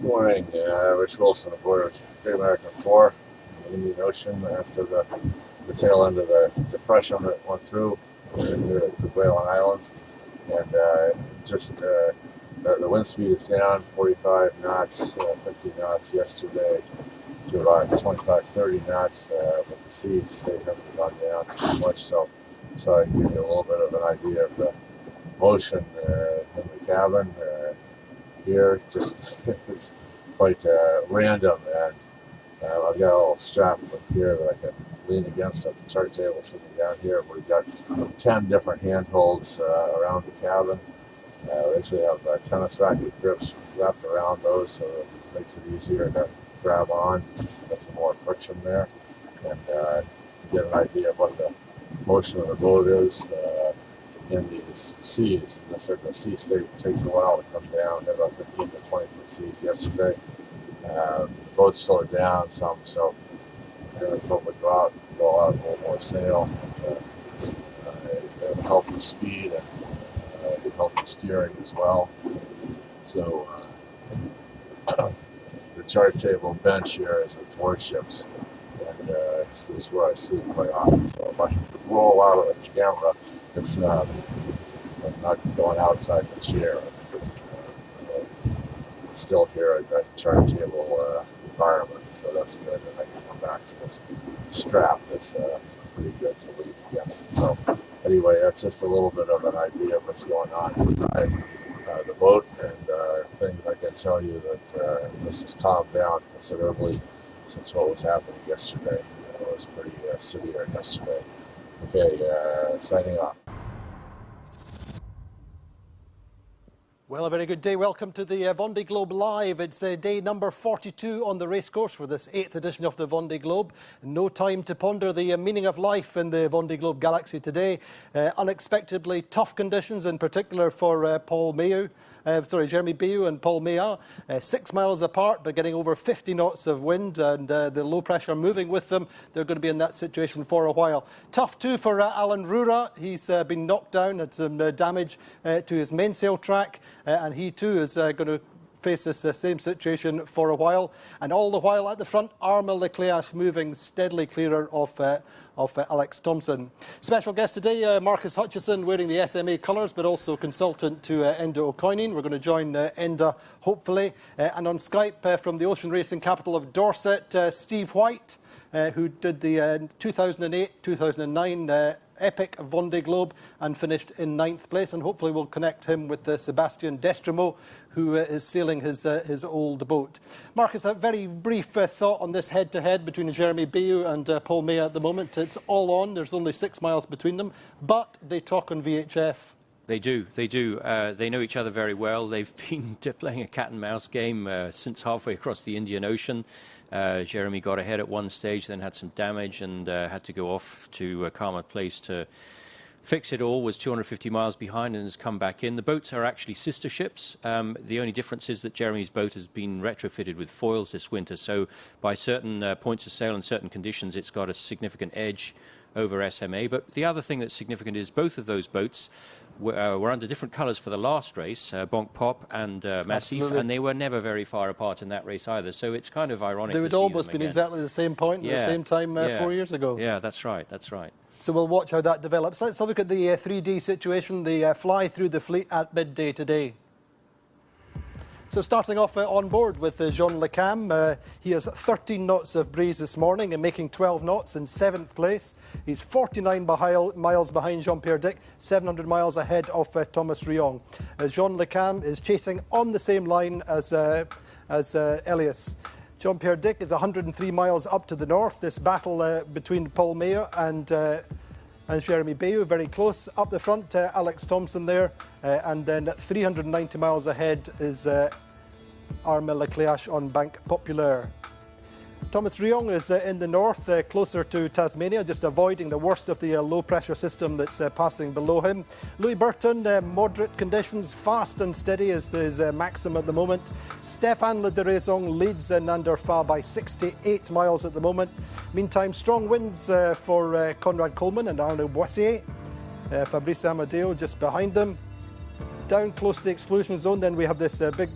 Morning, Rich Wilson aboard Great American 4 in the Indian Ocean after the tail end of the depression that went through the Kerguelen Islands. And the wind speed is down 45 knots, 50 knots yesterday to about 25, 30 knots, but the sea state hasn't gone down too much. So I can give you a little bit of an idea of the motion in the cabin. Here, just it's quite random, and I've got a little strap up here that I can lean against at the chart table sitting down here. We've got 10 different handholds around the cabin. We actually have tennis racket grips wrapped around those, so it makes it easier to grab on. Got some more friction there, and get an idea of what the motion of the boat is in these seas. And I said the sea state takes a while to come down. Had about 15 to 20 foot seas yesterday. The boat slowed down some, so the boat would go out a little more sail. It would help the speed, and it would help the steering as well. So the chart table bench here is the foreships, and this is where I sleep quite often. So if I roll out of the camera, it's I'm not going outside the chair. It's still here at that chart table environment, so that's good. And I can come back to this strap that's pretty good to lean against. So anyway, that's just a little bit of an idea of what's going on inside the boat, and things I can tell you that this has calmed down considerably since what was happening yesterday. It was pretty severe yesterday. Okay, signing off. Well, a very good day. Welcome to the Vendee Globe Live. It's day number 42 on the racecourse for this 8th edition of the Vendee Globe. No time to ponder the meaning of life in the Vendee Globe galaxy today. Unexpectedly tough conditions, in particular for Jeremy Bayou and Paul Mea. 6 miles apart, but getting over 50 knots of wind, and the low pressure moving with them. They're going to be in that situation for a while. Tough too for Alan Rura. He's been knocked down, had some damage to his mainsail track, and he too is going to face this same situation for a while. And all the while at the front, Armel the clearc'h moving steadily clearer of Alex Thompson. Special guest today, Marcus Hutchison, wearing the SMA colours, but also consultant to Enda O'Coineen. We're going to join Enda, hopefully. And on Skype from the ocean racing capital of Dorset, Steve White, who did the 2008-2009 epic Vendee Globe and finished in 9th place, and hopefully we'll connect him with Sebastien Destremau, who is sailing his old boat. Marcus, a very brief thought on this head-to-head between Jeremy Bayou and Paul Mea at the moment. It's all on. There's only 6 miles between them, but they talk on VHF. They do. They know each other very well. They've been playing a cat-and-mouse game since halfway across the Indian Ocean. Jeremy got ahead at one stage, then had some damage and had to go off to a calmer place to fix it all, was 250 miles behind and has come back in. The boats are actually sister ships. The only difference is that Jeremy's boat has been retrofitted with foils this winter, so by certain points of sail and certain conditions, it's got a significant edge over SMA. But the other thing that's significant is both of those boats were under different colours for the last race, Bonk Pop and Massif, and they were never very far apart in that race either. So it's kind of ironic. They would almost been exactly the same point at the same time 4 years ago. Yeah, that's right. That's right. So we'll watch how that develops. Let's have a look at the 3D situation, the fly through the fleet at midday today. So starting off on board with Jean Le Cam, he has 13 knots of breeze this morning and making 12 knots in 7th place. He's 49 miles behind Jean-Pierre Dick, 700 miles ahead of Thomas Riong. Jean Le Cam is chasing on the same line as Elias. Jean-Pierre Dick is 103 miles up to the north. This battle between Paul Mea and Jeremy Bayou, very close. Up the front, Alex Thompson there, and then 390 miles ahead is Armel Le Clearc'h on Banque Populaire. Thomas Riong is in the north, closer to Tasmania, just avoiding the worst of the low-pressure system that's passing below him. Louis Burton, moderate conditions, fast and steady is his maxim at the moment. Stéphane Le Diraison leads Nander Fa by 68 miles at the moment. Meantime, strong winds for Conrad Coleman and Arnaud Boissier. Fabrice Amadeo just behind them. down close to the exclusion zone. Then we have this big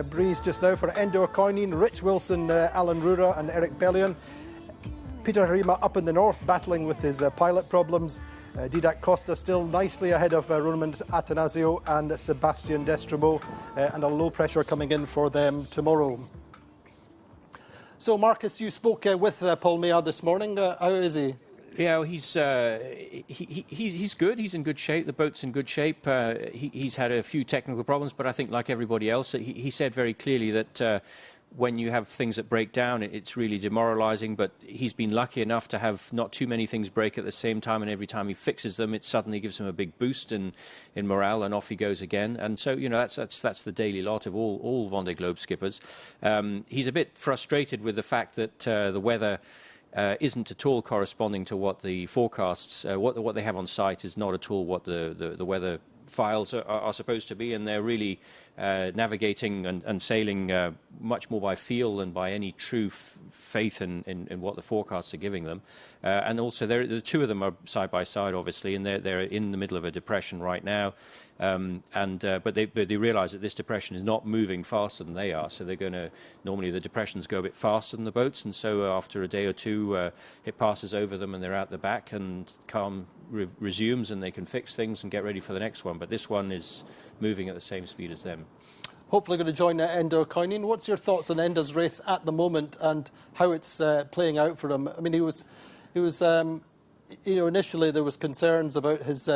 breeze just now for Enda O'Coineen, Rich Wilson, Alan Rura and Eric Bellion. Peter Harima up in the north, battling with his pilot problems. Didac Costa still nicely ahead of Roman Atanasio and Sebastien Destremau, and a low pressure coming in for them tomorrow. So, Marcus, you spoke with Paul Meillard this morning. How is he? Yeah, well, he's good. He's in good shape. The boat's in good shape. He's had a few technical problems, but I think, like everybody else, he said very clearly that when you have things that break down, it's really demoralising. But he's been lucky enough to have not too many things break at the same time, and every time he fixes them, it suddenly gives him a big boost in morale, and off he goes again. And so, you know, that's the daily lot of all Vendee Globe skippers. He's a bit frustrated with the fact that the weather isn't at all corresponding to what the forecasts, what they have on site is not at all what the weather files are supposed to be, and they're really navigating and sailing much more by feel than by any true faith in what the forecasts are giving them. And also, the two of them are side by side, obviously, and they're in the middle of a depression right now. But they realise that this depression is not moving faster than they are, so they're going to normally the depressions go a bit faster than the boats, and so after a day or two, it passes over them and they're out the back, and calm resumes, and they can fix things and get ready for the next one. But this one is moving at the same speed as them. Hopefully going to join Enda O'Coineen. What's your thoughts on Enda's race at the moment and how it's playing out for him? I mean, he was you know, initially there was concerns about his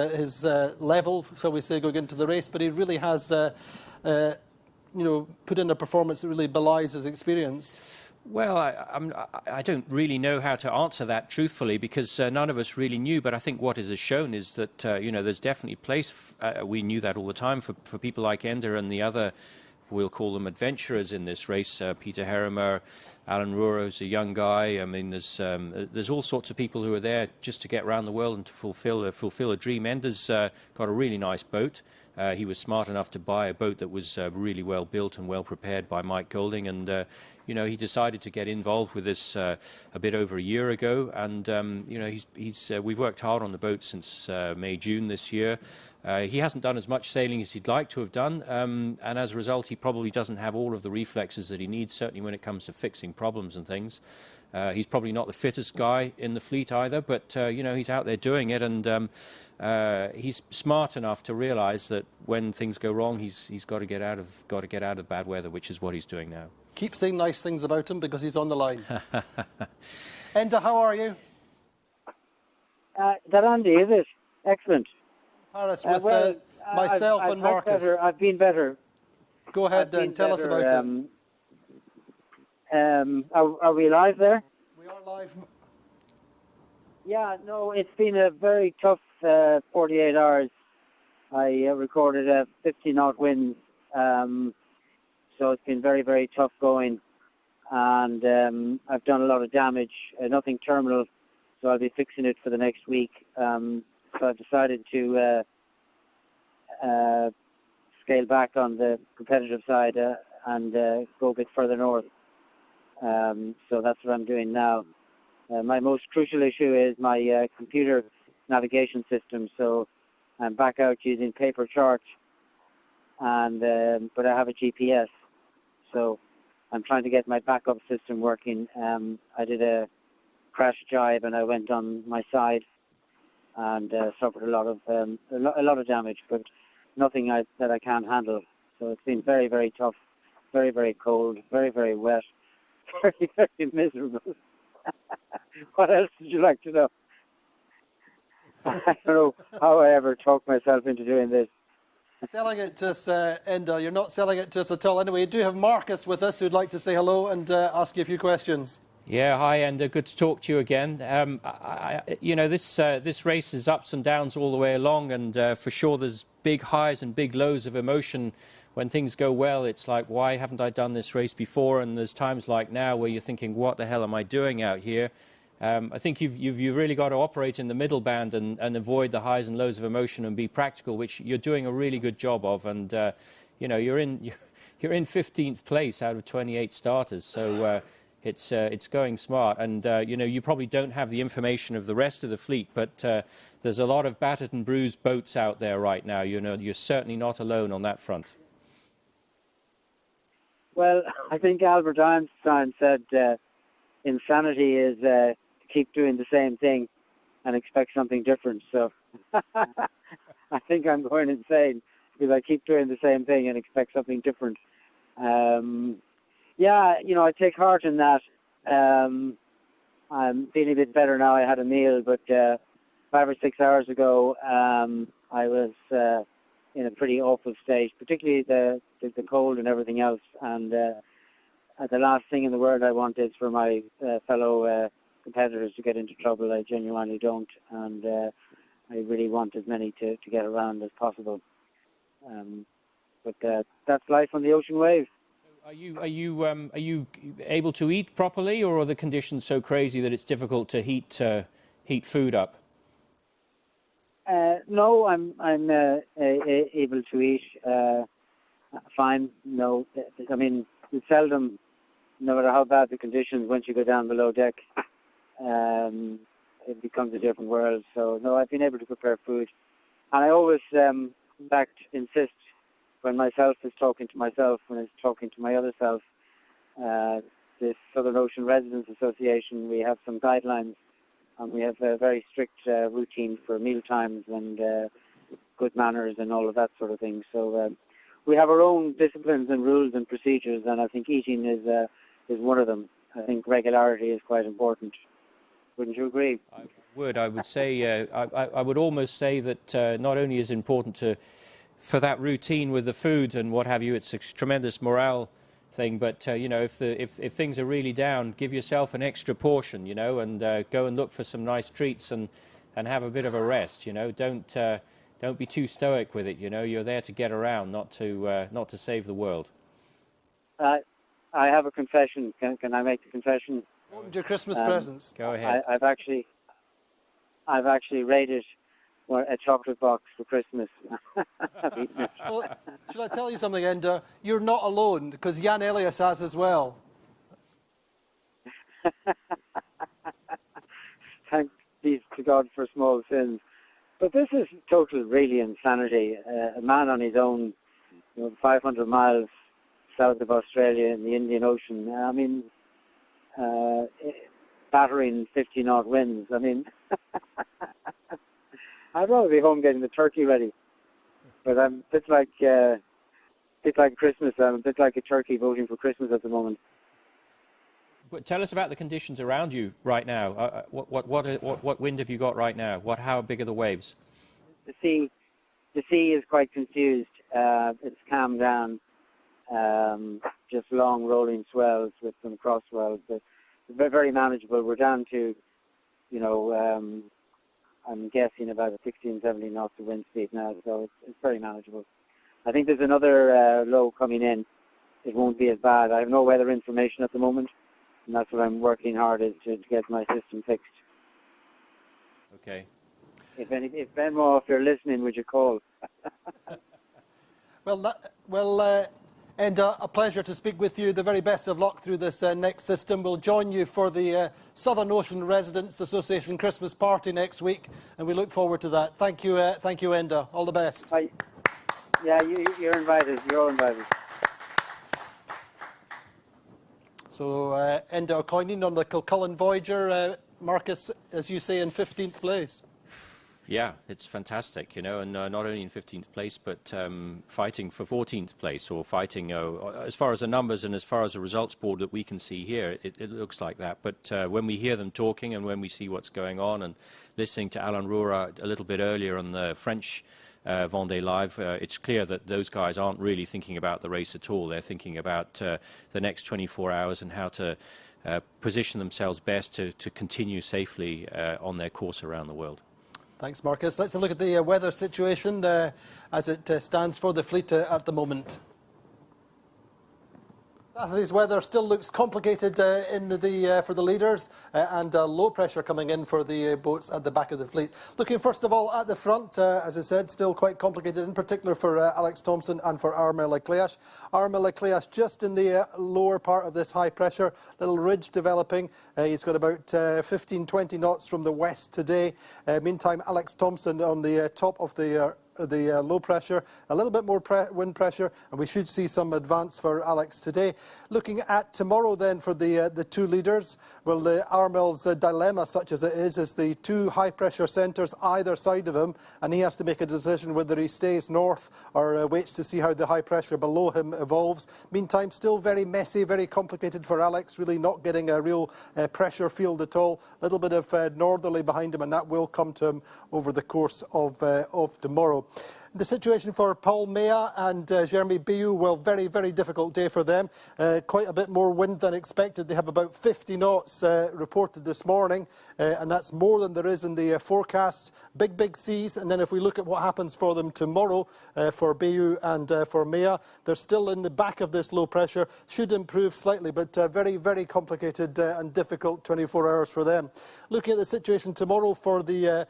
level, shall we say, going into the race, but he really has, you know, put in a performance that really belies his experience. Well, I don't really know how to answer that truthfully, because none of us really knew. But I think what it has shown is that, you know, there's definitely place, we knew that all the time, for people like Enda and the other, we'll call them adventurers in this race. Peter Harima, Alan Rura, who's a young guy. I mean, there's all sorts of people who are there just to get around the world and to fulfill a dream. Enda's got a really nice boat. He was smart enough to buy a boat that was really well built and well prepared by Mike Golding, and you know, he decided to get involved with this a bit over a year ago. And you know, we've worked hard on the boat since May, June this year. He hasn't done as much sailing as he'd like to have done, and as a result, he probably doesn't have all of the reflexes that he needs, certainly when it comes to fixing problems and things. He's probably not the fittest guy in the fleet either, but you know, he's out there doing it, and he's smart enough to realise that when things go wrong, he's got to get out of bad weather, which is what he's doing now. Keep saying nice things about him because he's on the line. Enda, how are you? That Andy, is it? Excellent. Paris, with myself and Marcus. I've been better. Go ahead and tell us about it. Are we live there? We are live. Yeah, no, it's been a very tough 48 hours. I recorded a 50-knot wind, so it's been very, very tough going. And I've done a lot of damage, nothing terminal, so I'll be fixing it for the next week. So I've decided to scale back on the competitive side and go a bit further north. So that's what I'm doing now. My most crucial issue is my computer navigation system. So I'm back out using paper charts, and but I have a GPS. So I'm trying to get my backup system working. I did a crash jibe and I went on my side and suffered a lot of damage, but nothing that I can't handle. So it's been very, very tough, very, very cold, very, very wet, very, very miserable. What else would you like to know? I don't know how I ever talked myself into doing this. Selling it to us, Enda. You're not selling it to us at all. Anyway, we do have Marcus with us who'd like to say hello and ask you a few questions. Yeah, hi, Enda. Good to talk to you again. You know, this race is ups and downs all the way along, and for sure there's big highs and big lows of emotion. When things go well, it's like, why haven't I done this race before? And there's times like now where you're thinking, what the hell am I doing out here? I think you've really got to operate in the middle band and avoid the highs and lows of emotion and be practical, which you're doing a really good job of. And you know, you're in 15th place out of 28 starters, so it's going smart. And, you probably don't have the information of the rest of the fleet, but there's a lot of battered and bruised boats out there right now. You're certainly not alone on that front. Well, I think Albert Einstein said insanity is to keep doing the same thing and expect something different. So I think I'm going insane because I keep doing the same thing and expect something different. I take heart in that. I'm feeling a bit better now. I had a meal, but 5 or 6 hours ago, I was in a pretty awful state, particularly the cold and everything else. And the last thing in the world I want is for my fellow competitors to get into trouble. I genuinely don't, and I really want as many to get around as possible. But that's life on the ocean wave. Are you able to eat properly, or are the conditions so crazy that it's difficult to heat food up? No, I'm able to eat fine. No, I mean, it's seldom, no matter how bad the conditions, once you go down below deck, it becomes a different world. So no, I've been able to prepare food, and I always insist when myself is talking to myself, when it's talking to my other self. This Southern Ocean Residents Association, we have some guidelines. And we have a very strict routine for meal times and good manners and all of that sort of thing. So we have our own disciplines and rules and procedures, and I think eating is one of them. I think regularity is quite important. Wouldn't you agree? I would. I would say I would almost say that not only is it important for that routine with the food and what have you, it's a tremendous morale thing, but if things are really down, give yourself an extra portion, and go and look for some nice treats and have a bit of a rest. Don't be too stoic with it. You're there to get around, not to save the world. I have a confession. Can I make the confession? Opened your Christmas presents. Go ahead. I've actually raided a chocolate box for Christmas. Well, should I tell you something, Enda? You're not alone, because Jan Elias has as well. Thank be to God for small sins. But this is total, really, insanity. A man on his own, 500 miles south of Australia in the Indian Ocean. I mean, battering 50-knot winds. I mean, I'd rather be home getting the turkey ready. But I'm a bit like Christmas. I'm a bit like a turkey voting for Christmas at the moment. But tell us about the conditions around you right now. What wind have you got right now? How big are the waves? The sea is quite confused. It's calmed down. Just long rolling swells with some cross swells. But it's very manageable. We're down to, I'm guessing about a 16, 17 knots of wind speed now, so it's very manageable. I think there's another low coming in. It won't be as bad. I have no weather information at the moment, and that's what I'm working hard is to get my system fixed. Okay. If Benmo, if you're listening, would you call? And a pleasure to speak with you. The very best of luck through this next system. We'll join you for the Southern Ocean Residents Association Christmas party next week, and we look forward to that. Thank you, Enda. All the best. Yeah, you're invited. You're all invited. So, Enda O'Coineen on the Kilcullen Voyager. Marcus, as you say, in 15th place. Yeah, it's fantastic, and not only in 15th place, but fighting for 14th place, or fighting, as far as the numbers and as far as the results board that we can see here, it looks like that. But when we hear them talking and when we see what's going on, and listening to Alain Roura a little bit earlier on the French Vendee Live, it's clear that those guys aren't really thinking about the race at all. They're thinking about the next 24 hours and how to position themselves best to continue safely on their course around the world. Thanks, Marcus. Let's have a look at the weather situation as it stands for the fleet at the moment. Saturday's weather still looks complicated for the leaders and low pressure coming in for the boats at the back of the fleet. Looking first of all at the front, as I said, still quite complicated, in particular for Alex Thompson and for Armel clearc'h. Armel clearc'h just in the lower part of this high pressure, little ridge developing. He's got about 15-20 knots from the west today. Meantime, Alex Thompson on the top of the low pressure, a little bit more wind pressure, and we should see some advance for Alex today. Looking at tomorrow then for the two leaders, well, Armel's dilemma, such as it is the two high pressure centres either side of him, and he has to make a decision whether he stays north or waits to see how the high pressure below him evolves. Meantime, still very messy, very complicated for Alex, really not getting a real pressure field at all. A little bit of northerly behind him, and that will come to him over the course of tomorrow. The situation for Paul Mea and Jeremy Biou, well, very, very difficult day for them. Quite a bit more wind than expected. They have about 50 knots reported this morning, and that's more than there is in the forecasts. Big, big seas. And then if we look at what happens for them tomorrow, for Biou and for Mea, they're still in the back of this low pressure. Should improve slightly, but very, very complicated and difficult 24 hours for them. Looking at the situation tomorrow for the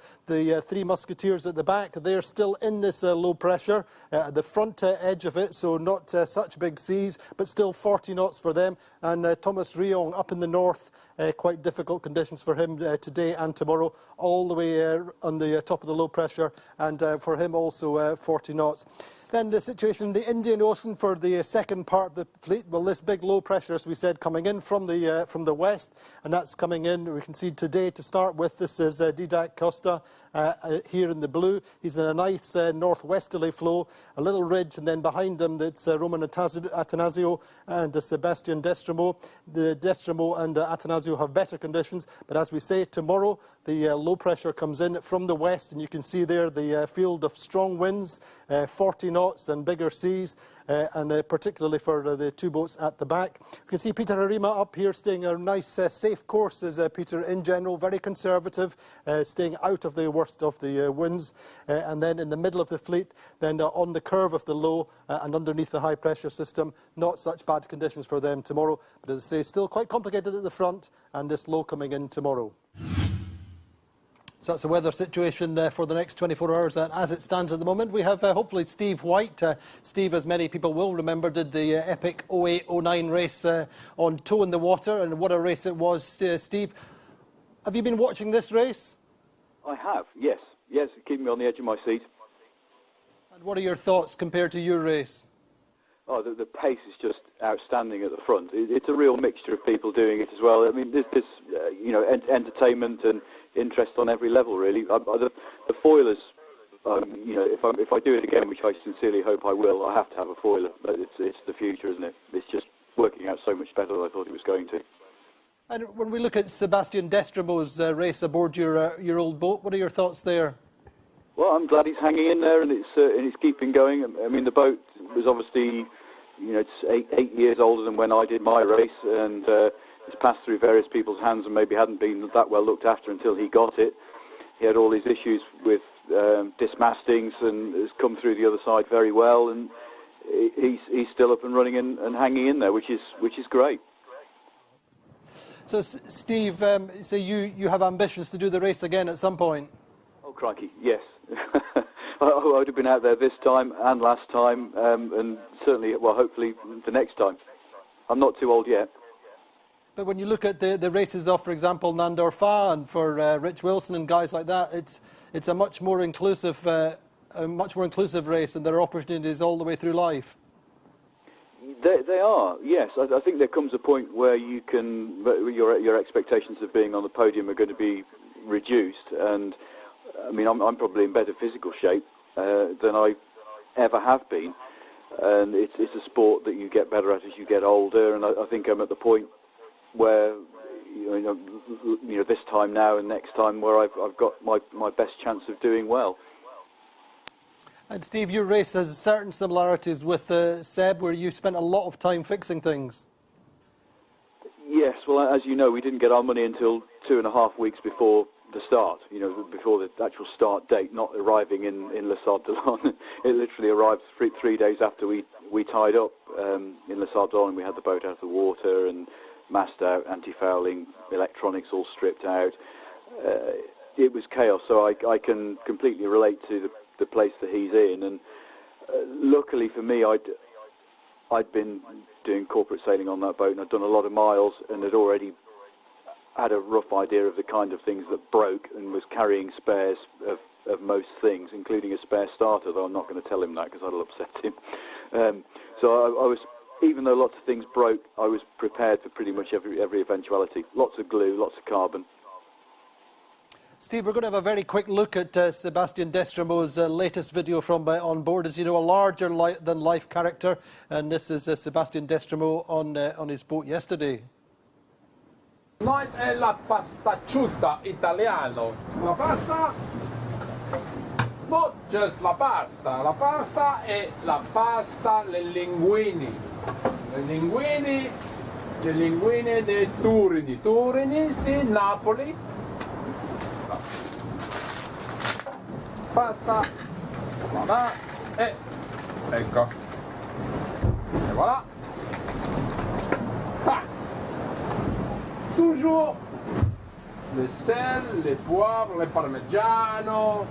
Three Musketeers at the back, they're still in this low pressure at the front edge of it, so not such big seas, but still 40 knots for them. And Thomas Riong up in the north, quite difficult conditions for him today and tomorrow, all the way on the top of the low pressure, and for him also 40 knots. Then the situation in the Indian Ocean for the second part of the fleet. Well, this big low pressure, as we said, coming in from the west, and that's coming in. We can see today to start with. This is Didac Costa here in the blue. He's in a nice northwesterly flow, a little ridge, and then behind him that's Roman Atanasio and Sebastien Destremau. The Destremau and Atanasio have better conditions, but as we say, tomorrow the low pressure comes in from the west, and you can see there the field of strong winds, 40 knots and bigger seas, and particularly for the two boats at the back. You can see Peter Harima up here staying a nice safe course, as Peter in general, very conservative, staying out of the worst of the winds. And then in the middle of the fleet, then on the curve of the low and underneath the high pressure system, not such bad conditions for them tomorrow, but as I say, still quite complicated at the front, and this low coming in tomorrow. So that's the weather situation for the next 24 hours as it stands at the moment. We have hopefully Steve White. Steve, as many people will remember, did the epic 08-09 race on Toe in the Water, and what a race it was. Steve, have you been watching this race? I have, yes. Yes, keeping me on the edge of my seat. And what are your thoughts compared to your race? Oh, the pace is just outstanding at the front. It's a real mixture of people doing it as well. I mean, there's entertainment and interest on every level, really. The foilers, if I do it again, which I sincerely hope I will, I have to have a foiler. But it's the future, isn't it? It's just working out so much better than I thought it was going to. And when we look at Sebastien Destremau's race aboard your old boat, what are your thoughts there? Well, I'm glad he's hanging in there, and it's keeping going. I mean, the boat was obviously, it's eight years older than when I did my race, and it's passed through various people's hands and maybe hadn't been that well looked after until he got it. He had all these issues with dismastings and has come through the other side very well, and he's still up and running and hanging in there, which is great. So, Steve, so you have ambitions to do the race again at some point? Oh, crikey, yes. I would have been out there this time and last time, and certainly, well, hopefully the next time. I'm not too old yet. But when you look at the races of, for example, Nandor Fa and for Rich Wilson and guys like that, it's a much more inclusive race, and there are opportunities all the way through life. They are, yes. I think there comes a point where your expectations of being on the podium are going to be reduced, and I mean, I'm probably in better physical shape than I ever have been, and it's a sport that you get better at as you get older, and I think I'm at the point where this time now and next time where I've got my best chance of doing well. And Steve, your race has certain similarities with Seb, where you spent a lot of time fixing things. Yes, well, as you know, we didn't get our money until 2.5 weeks before the start, before the actual start date, not arriving in Le Sard de Lon. It literally arrived three days after we tied up, in Les Ardents, and we had the boat out of the water and mast out, anti-fouling, electronics all stripped out. It was chaos, so I can completely relate to the place that he's in. And luckily for me, I'd been doing corporate sailing on that boat, and I'd done a lot of miles, and had already had a rough idea of the kind of things that broke, and was carrying spares of most things, including a spare starter, though I'm not going to tell him that because that'll upset him. So I was, even though lots of things broke, I was prepared for pretty much every eventuality. Lots of glue, lots of carbon. Steve, we're going to have a very quick look at Sebastien Destremau's latest video from on board. As you know, a larger-than-life character, and this is Sebastien Destremau on his boat yesterday. Noi è la pastacciutta italiano. La pasta, not just la pasta è la pasta, le linguini dei Turini. Turini, sì, Napoli. Pasta, voilà, e ecco, e voilà. Ah. Toujours le sel, le poivre, le parmigiano,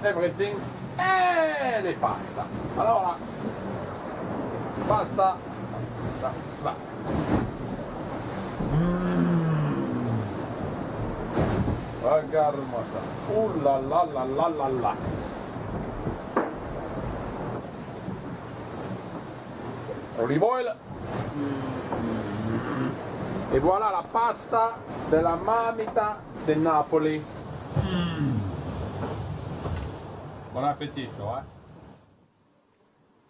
everything, e le pasta. Allora, pasta, là. Regarde-moi ça. Ouh là là là là là là. Olive oil. E voilà la pasta della mamita di Napoli. Buon appetito, eh?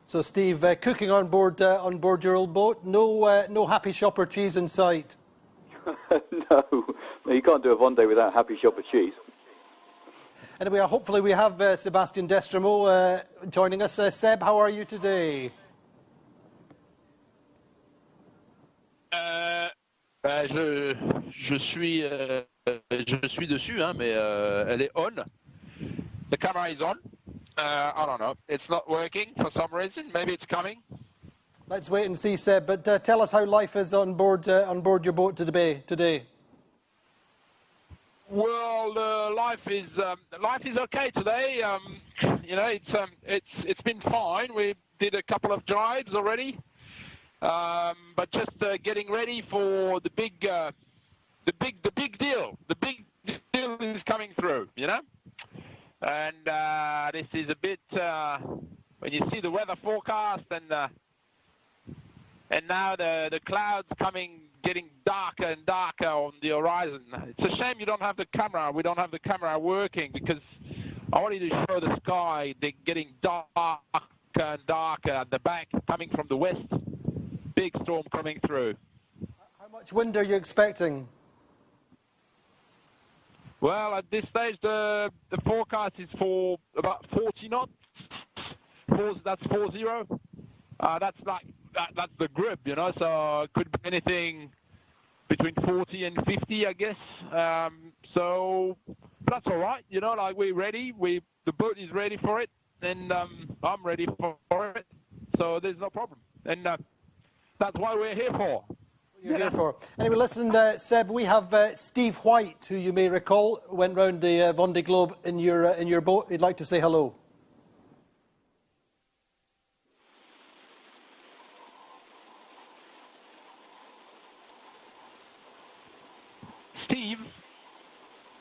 So, Steve, cooking on board your old boat. No happy shopper cheese in sight. No, you can't do a Vendee without happy shopper cheese. Anyway, hopefully we have Sebastien Destremau joining us. Seb, how are you today? Je suis dessus, hein, mais elle est on. The camera is on. I don't know. It's not working for some reason. Maybe it's coming. Let's wait and see, Seb. But tell us how life is on board your boat today. Well, life is okay today. You know, it's been fine. We did a couple of drives already, but just getting ready for the big deal. The big deal is coming through. You know, and this is a bit when you see the weather forecast and now the clouds getting darker and darker on the horizon. It's a shame you don't have the camera. We don't have the camera working because I wanted to show the sky getting darker and darker at the back, coming from the west. Big storm coming through. How much wind are you expecting? Well, at this stage, the forecast is for about 40 knots. That's 40. That's like that's the grip, you know. So it could be anything between 40 and 50, I guess. So that's all right, you know. Like we're ready. The boat is ready for it, and I'm ready for it. So there's no problem, and that's why we're here for. You're here for. Anyway, listen, Seb, we have Steve White, who you may recall went round the Vendee Globe in your boat. He'd like to say hello. Steve?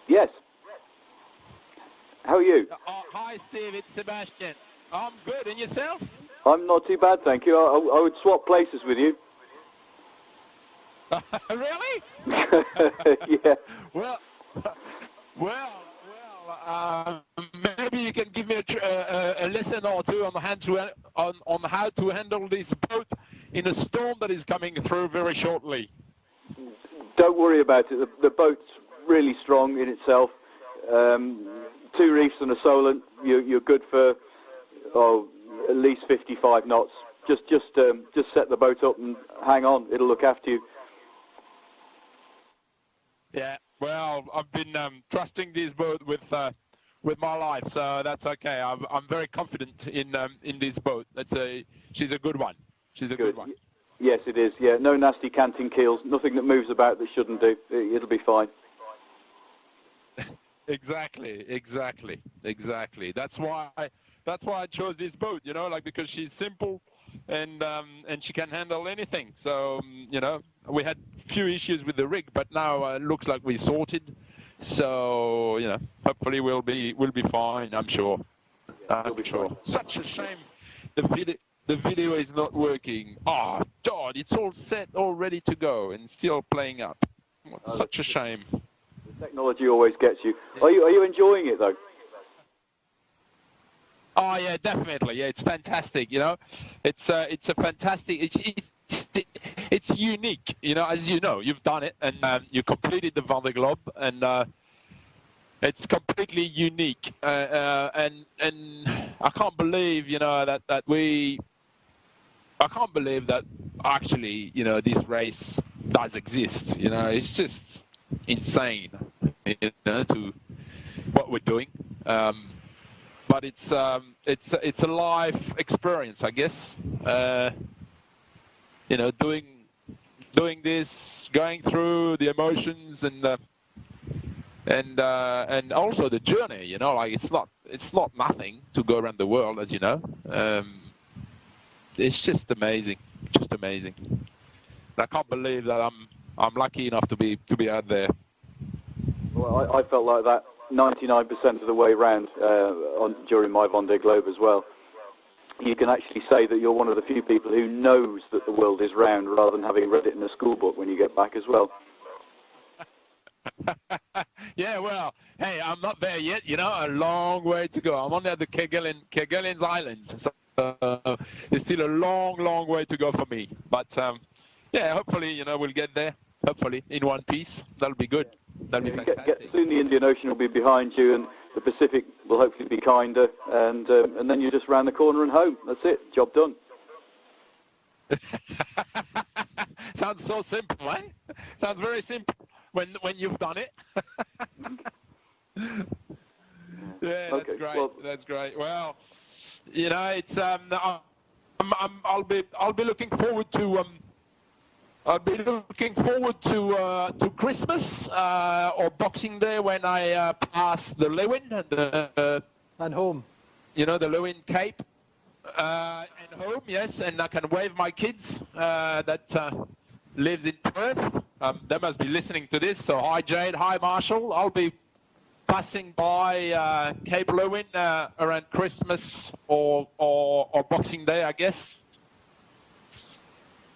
Yes. How are you? Hi, Steve. It's Sebastian. I'm good. And yourself? I'm not too bad, thank you. I would swap places with you. Really? Yeah. Well, maybe you can give me a lesson or two on how to handle this boat in a storm that is coming through very shortly. Don't worry about it. The boat's really strong in itself. 2 reefs and a Solent. You're good for at least 55 knots. Just set the boat up and hang on. It'll look after you. Yeah. Well, I've been trusting this boat with my life, so that's okay. I'm very confident in this boat. She's a good one. She's a good one. Yes, it is. Yeah, no nasty canting keels, nothing that moves about that shouldn't do. It'll be fine. Exactly. That's why I chose this boat. You know, like because she's simple, and she can handle anything. So you know, we had few issues with the rig, but now it looks like we sorted. So you know, hopefully we'll be fine. I'm sure. I'm sure. Such a shame the video is not working. Oh God, it's all set, all ready to go, and still playing up. Such a shame. The technology always gets you. Are you enjoying it though? Oh yeah, definitely. Yeah, it's fantastic. You know, it's a fantastic. It's unique. You know, as you know, you've done it, and you completed the Vendee Globe, and it's completely unique. And I can't believe, you know, that we. I can't believe that actually, you know, this race does exist. You know, it's just insane, you know, to what we're doing. But it's a life experience, I guess. You know, doing this, going through the emotions and also the journey. You know, like it's not nothing to go around the world, as you know. It's just amazing, And I can't believe that I'm lucky enough to be out there. Well, I felt like that 99% of the way round during my Vendee Globe as well. You can actually say that you're one of the few people who knows that the world is round rather than having read it in a school book when you get back as well. Yeah, well, hey, I'm not there yet, you know, a long way to go. I'm only at the Kerguelen's Islands, so there's still a long way to go for me. But, yeah, hopefully, you know, we'll get there, hopefully, in one piece. That'll be good. That'll be fantastic. Soon the Indian Ocean will be behind you, and the Pacific will hopefully be kinder, and then you're just round the corner and home. That's it. Job done. Sounds so simple, eh? Sounds very simple when you've done it. Yeah, that's okay, great. Well, that's great. Well, you know, it's I'll be looking forward to to Christmas or Boxing Day when I pass the Lewin and home. You know, the Lewin Cape and home, yes, and I can wave my kids that lives in Perth. They must be listening to this. So hi Jade, hi Marshall. I'll be passing by Cape Lewin around Christmas or Boxing Day, I guess.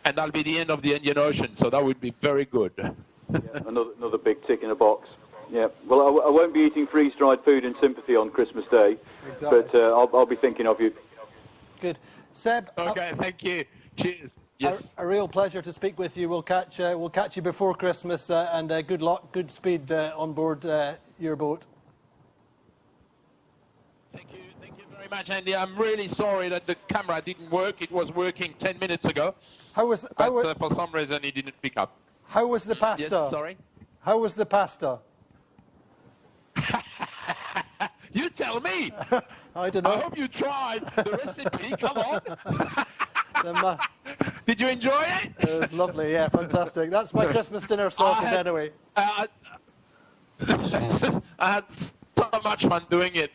And that'll be the end of the Indian Ocean, so that would be very good. Yeah, another big tick in a box. Yeah. Well, I won't be eating freeze-dried food in sympathy on Christmas Day, exactly. But I'll be thinking of you. Good, Seb. Okay, thank you. Cheers. Yes. A real pleasure to speak with you. We'll catch you before Christmas, and good luck, good speed on board your boat. Thank you very much, Andy. I'm really sorry that the camera didn't work. It was working 10 minutes ago. For some reason it didn't pick up. How was the pasta? Yes, sorry? How was the pasta? You tell me. I don't know. I hope you tried the recipe. Come on. Did you enjoy it? It was lovely. Yeah, fantastic. That's my Christmas dinner sorted anyway. I had so much fun doing it.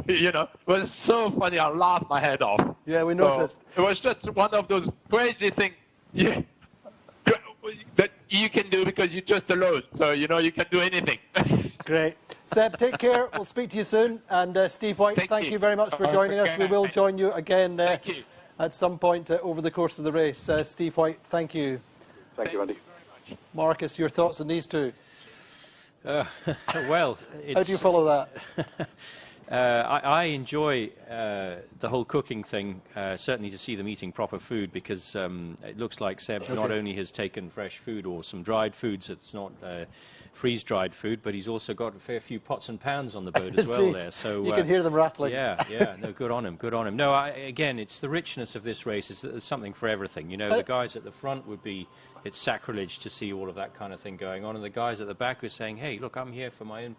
You know, it was so funny. I laughed my head off. Yeah, we noticed. So it was just one of those crazy things. Yeah. That you can do because you're just alone. So, you know, you can do anything. Great. Seb, take care. We'll speak to you soon. And Steve White, thank you very much for joining us. We will join you again at some point over the course of the race. Steve White, thank you. Thank you, Andy. Marcus, your thoughts on these two? Well, how do you follow that? I enjoy the whole cooking thing, certainly to see them eating proper food, because it looks like Seb not only has taken fresh food or some dried foods, it's not freeze-dried food, but he's also got a fair few pots and pans on the boat as well there. So you can hear them rattling. Yeah, no, good on him, good on him. No, again, it's the richness of this race. It's something for everything. You know, the guys at the front would be, it's sacrilege to see all of that kind of thing going on, and the guys at the back were saying, hey, look, I'm here for my own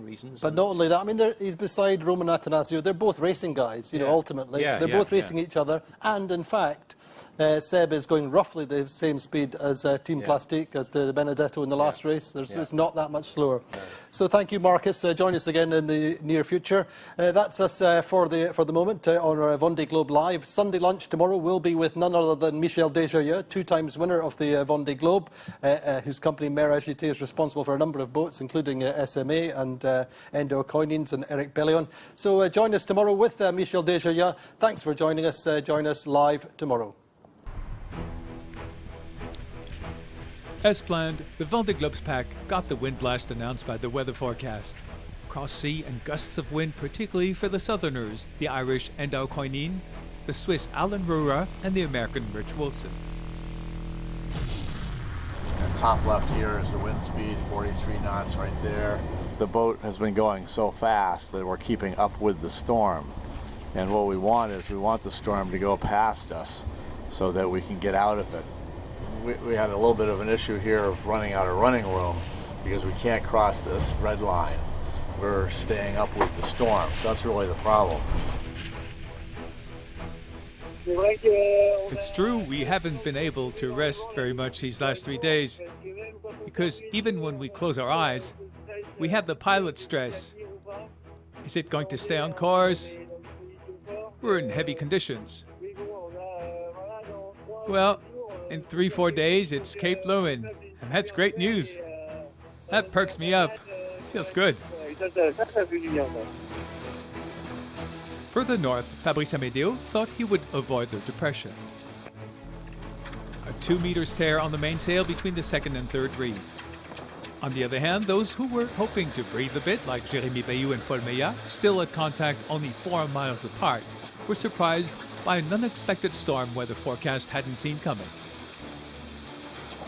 reasons. But not only that, I mean, he's beside Roman Attanasio. They're both racing guys, you know, ultimately. They're both racing each other, and in fact, Seb is going roughly the same speed as Team Plastique, as the Benedetto in the last race. It's not that much slower. So thank you, Marcus. Join us again in the near future. That's us for the moment on our Vendee Globe Live. Sunday lunch tomorrow will be with none other than Michel Desjardins, 2-times winner of the Vendee Globe, whose company Mer Agité is responsible for a number of boats, including SMA and Enda O'Coineen and Eric Bellion. So join us tomorrow with Michel Desjardins. Thanks for joining us. Join us live tomorrow. As planned, the Vendee Globe's pack got the wind blast announced by the weather forecast. Cross sea and gusts of wind, particularly for the Southerners, the Irish Enda O'Coineen, the Swiss Alan Rura, and the American Rich Wilson. And top left here is the wind speed, 43 knots right there. The boat has been going so fast that we're keeping up with the storm. And what we want is we want the storm to go past us so that we can get out of it. We had a little bit of an issue here of running out of running room because we can't cross this red line. We're staying up with the storm, so that's really the problem. It's true we haven't been able to rest very much these last 3 days because even when we close our eyes, we have the pilot stress. Is it going to stay on course? We're in heavy conditions. Well, in 3-4 days, it's Cape Lewin, and that's great news. That perks me up. Feels good. Further north, Fabrice Amedeo thought he would avoid the depression. A 2 meters tear on the mainsail between the second and third reef. On the other hand, those who were hoping to breathe a bit, like Jérémy Bayou and Paul Meillat, still at contact only 4 miles apart, were surprised by an unexpected storm weather forecast hadn't seen coming.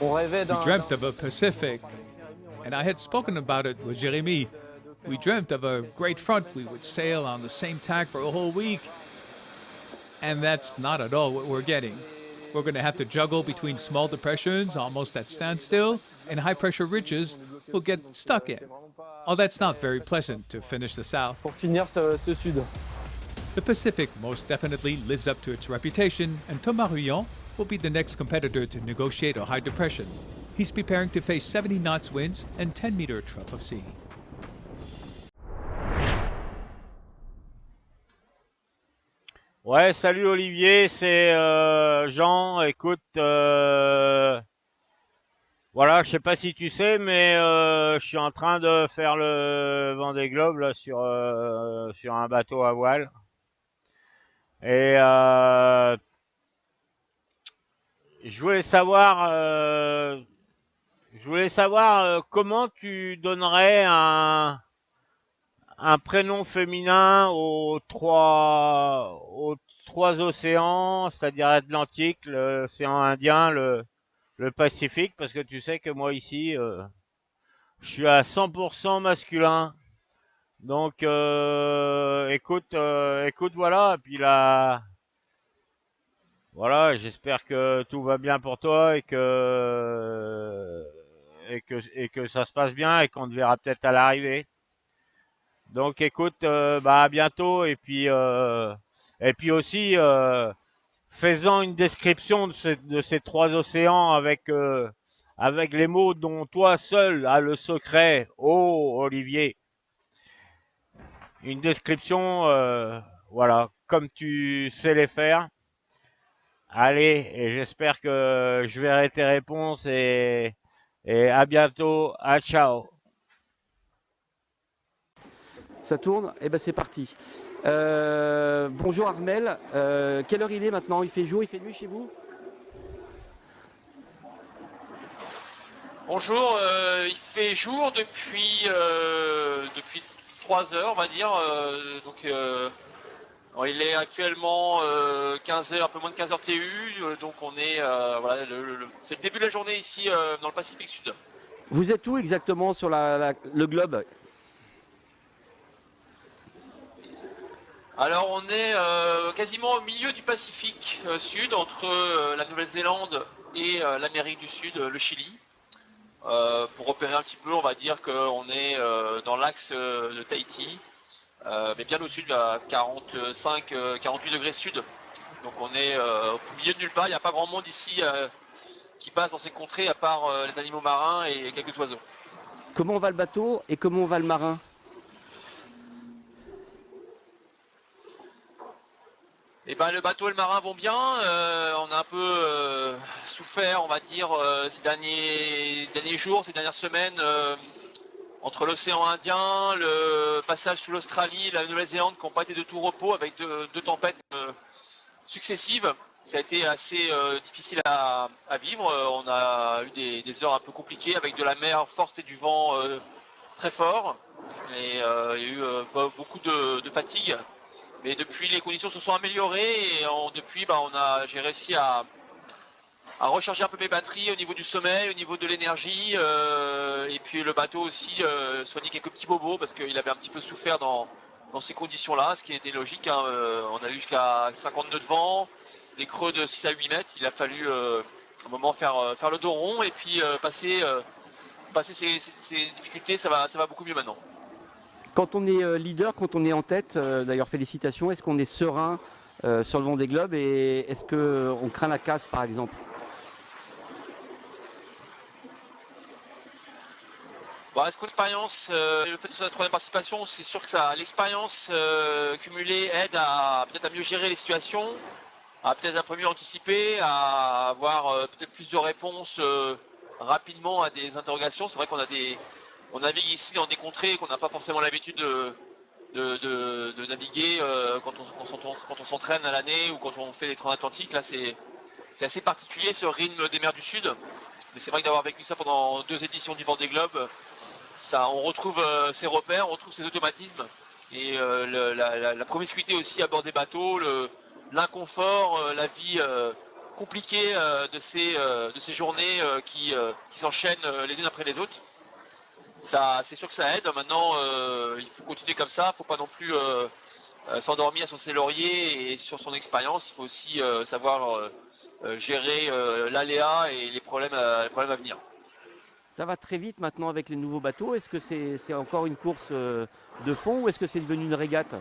We dreamt of a Pacific, and I had spoken about it with Jérémy. We dreamt of a great front. We would sail on the same tack for a whole week. And that's not at all what we're getting. We're going to have to juggle between small depressions, almost at standstill, and high-pressure ridges we'll get stuck in. Oh, that's not very pleasant to finish the south. The Pacific most definitely lives up to its reputation, and Thomas Ruyon will be the next competitor to negotiate a high depression. He's preparing to face 70 knots winds and 10-meter trough of sea. Ouais, salut Olivier, c'est Jean. Écoute, voilà, je sais pas si tu sais, mais je suis en train de faire le Vendée Globe là sur un bateau à voile. Et je voulais savoir comment tu donnerais un prénom féminin aux trois océans, c'est-à-dire Atlantique, l'océan Indien, le Pacifique, parce que tu sais que moi ici, je suis à 100% masculin. Donc, écoute, voilà. Et puis là, voilà, j'espère que tout va bien pour toi et que ça se passe bien et qu'on te verra peut-être à l'arrivée. Donc, écoute, à bientôt et puis aussi, faisant une description de ces 3 océans avec les mots dont toi seul as le secret. Oh, Olivier. Une description, voilà, comme tu sais les faire. Allez, et j'espère que je verrai tes réponses et à bientôt. À ciao. Ça tourne? Eh ben c'est parti. Bonjour Armel. Quelle heure il est maintenant? Il fait jour, il fait nuit chez vous? Bonjour, il fait jour depuis 3 heures, on va dire. Il est actuellement 15h, un peu moins de 15h TU, donc on est voilà, c'est le début de la journée ici dans le Pacifique Sud. Vous êtes où exactement sur le globe? Alors on est quasiment au milieu du Pacifique Sud, entre la Nouvelle-Zélande et l'Amérique du Sud, le Chili. Pour repérer un petit peu, on va dire qu'on est dans l'axe de Tahiti, mais bien au sud, à 45-48 degrés sud Donc on est au milieu de nulle part, il n'y a pas grand monde ici qui passe dans ces contrées à part les animaux marins et quelques oiseaux. Comment va le bateau et comment va le marin? Et ben, le bateau et le marin vont bien. On a un peu souffert, on va dire, ces derniers jours, ces dernières semaines, entre l'océan Indien, le passage sous l'Australie, la Nouvelle-Zélande, qui n'ont pas été de tout repos, avec deux tempêtes successives. Ça a été assez difficile à vivre. On a eu des heures un peu compliquées avec de la mer forte et du vent très fort. Et il y a eu beaucoup de fatigue. Mais depuis, les conditions se sont améliorées et depuis, j'ai réussi à recharger un peu mes batteries au niveau du sommeil, au niveau de l'énergie. Et puis le bateau aussi soigner quelques petits bobos parce qu'il avait un petit peu souffert dans ces conditions-là, ce qui était logique. Hein. On a eu jusqu'à 50 nœuds de vent, des creux de 6 à 8 mètres. Il a fallu un moment faire le dos rond et puis passer ces difficultés, ça va beaucoup mieux maintenant. Quand on est leader, quand on est en tête, d'ailleurs félicitations, est-ce qu'on est serein sur le Vendée Globe et est-ce qu'on craint la casse par exemple? Est-ce que l'expérience, le fait de faire la troisième participation, c'est sûr que l'expérience cumulée aide peut-être à mieux gérer les situations, à peut-être un peu mieux anticiper, à avoir peut-être plus de réponses rapidement à des interrogations. C'est vrai on navigue ici dans des contrées qu'on n'a pas forcément l'habitude de naviguer quand on s'entraîne à l'année ou quand on fait les transatlantiques. Là, c'est assez particulier ce rythme des mers du Sud. Mais c'est vrai que d'avoir vécu ça pendant 2 éditions du Vendée Globe, on retrouve ses repères, on retrouve ses automatismes. Et la promiscuité aussi à bord des bateaux, l'inconfort, la vie compliquée de ces journées qui s'enchaînent les unes après les autres. C'est sûr que ça aide. Maintenant, il faut continuer comme ça. Il ne faut pas non plus s'endormir sur ses lauriers et sur son expérience. Il faut aussi savoir gérer l'aléa et les problèmes à venir. Ça va très vite maintenant avec les nouveaux bateaux. Est-ce que c'est encore une course de fond ou est-ce que c'est devenu une régate?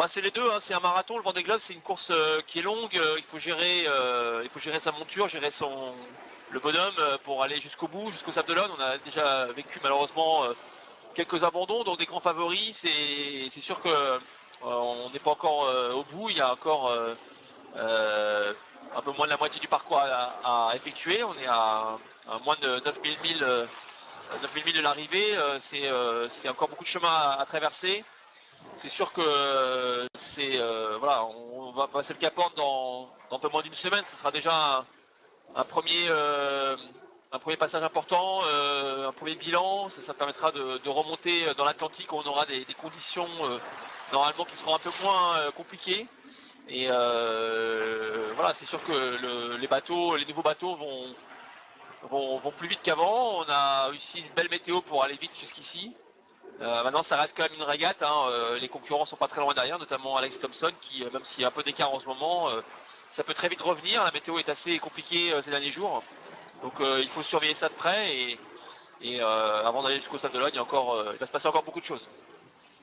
C'est les deux, hein. C'est un marathon. Le Vendée Globe, c'est une course qui est longue. Il faut gérer sa monture, gérer le bonhomme pour aller jusqu'au bout, jusqu'au Sable d'Olonne. On a déjà vécu malheureusement quelques abandons, donc des grands favoris. C'est sûr qu'on n'est pas encore au bout. Il y a encore un peu moins de la moitié du parcours à effectuer. On est à moins de 9000 milles de l'arrivée. C'est encore beaucoup de chemin à traverser. C'est sûr que on va passer le cap dans un peu moins d'une semaine. Ce sera déjà un premier passage important, un premier bilan. Ça permettra de remonter dans l'Atlantique où on aura des conditions normalement qui seront un peu moins compliquées. Et c'est sûr que les nouveaux bateaux vont plus vite qu'avant. On a réussi une belle météo pour aller vite jusqu'ici. Maintenant, ça reste quand même une régate. Les concurrents sont pas très loin derrière, notamment Alex Thompson, qui, même s'il y a un peu d'écart en ce moment, ça peut très vite revenir. La météo est assez compliquée ces derniers jours. Donc, il faut surveiller ça de près. Et avant d'aller jusqu'au Sable d'Olonne, il va se passer encore beaucoup de choses.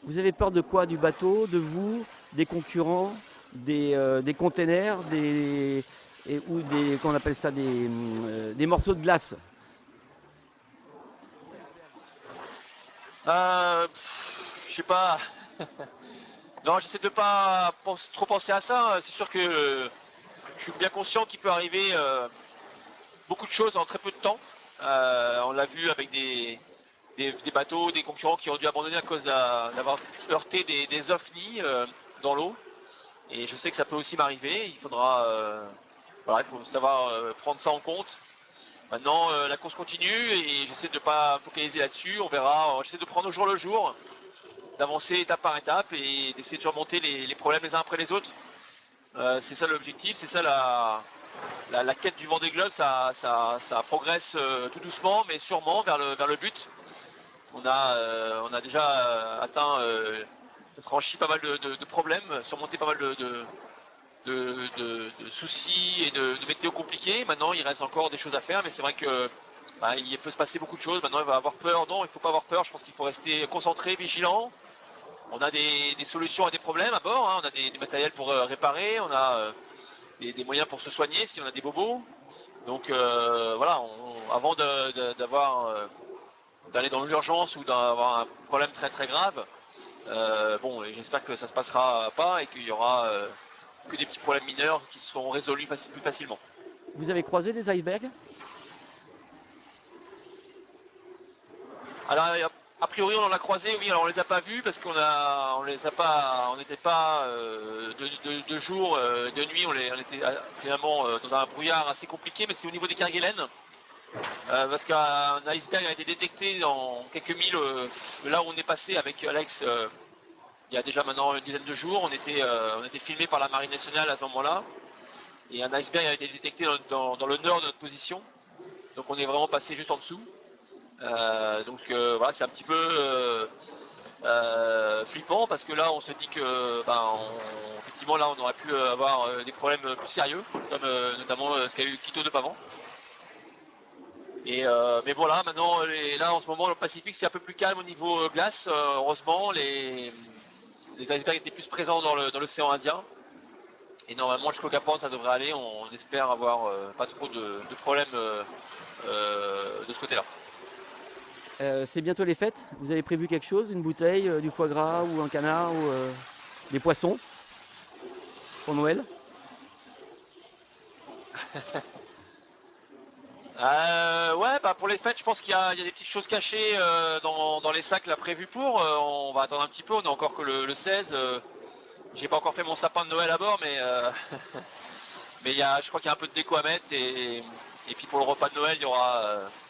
Vous avez peur de quoi? Du bateau, de vous, des concurrents, des containers, ou qu'on appelle ça des morceaux de glace? Je sais pas. Non, j'essaie de pas trop penser à ça. C'est sûr que je suis bien conscient qu'il peut arriver beaucoup de choses en très peu de temps. On l'a vu avec des bateaux, des concurrents qui ont dû abandonner à cause d'avoir heurté des ovnis dans l'eau. Et je sais que ça peut aussi m'arriver. Il faut savoir prendre ça en compte. Maintenant, la course continue et j'essaie de ne pas focaliser là-dessus. On verra. J'essaie de prendre au jour le jour, d'avancer étape par étape et d'essayer de surmonter les problèmes les uns après les autres. C'est ça l'objectif, c'est ça la quête du Vendée Globe. Ça progresse tout doucement, mais sûrement vers le but. On a déjà franchi pas mal de problèmes, surmonté pas mal de soucis et de météo compliquées. Maintenant, il reste encore des choses à faire, mais c'est vrai que il peut se passer beaucoup de choses. Maintenant, il va avoir peur. Non, il ne faut pas avoir peur. Je pense qu'il faut rester concentré, vigilant. On a des solutions à des problèmes à bord, hein. On a des matériels pour réparer, on a des moyens pour se soigner si on a des bobos. Donc voilà, avant d'aller dans l'urgence ou d'avoir un problème très très grave, bon, j'espère que ça se passera pas et qu'il y aura que des petits problèmes mineurs qui seront résolus plus facilement. Vous avez croisé des icebergs? Alors, a priori, on en a croisé, oui, alors on les a pas vus parce on n'était pas de jour, de nuit, on était finalement dans un brouillard assez compliqué, mais c'est au niveau des Kerguelen, parce qu'un iceberg a été détecté dans quelques milles de là où on est passé avec Alex il y a déjà maintenant une dizaine de jours. On était filmé par la Marine nationale à ce moment-là, et un iceberg a été détecté dans le nord de notre position, donc on est vraiment passé juste en dessous. Donc voilà, c'est un petit peu flippant parce que là on se dit que effectivement là on aurait pu avoir des problèmes plus sérieux, comme notamment ce qu'a eu Quito de Pavant. Mais voilà, maintenant là en ce moment le Pacifique c'est un peu plus calme au niveau glace. Heureusement les icebergs étaient plus présents dans l'océan Indien. Et normalement jusqu'au Cap Horn ça devrait aller, on espère avoir pas trop de problèmes de ce côté-là. C'est bientôt les fêtes. Vous avez prévu quelque chose? Une bouteille, du foie gras ou un canard ou des poissons pour Noël? Ouais, pour les fêtes, je pense qu'il y a des petites choses cachées dans les sacs là prévues pour. On va attendre un petit peu, on est encore que le 16. J'ai pas encore fait mon sapin de Noël à bord, mais mais je crois qu'il y a un peu de déco à mettre et puis pour le repas de Noël, il y aura.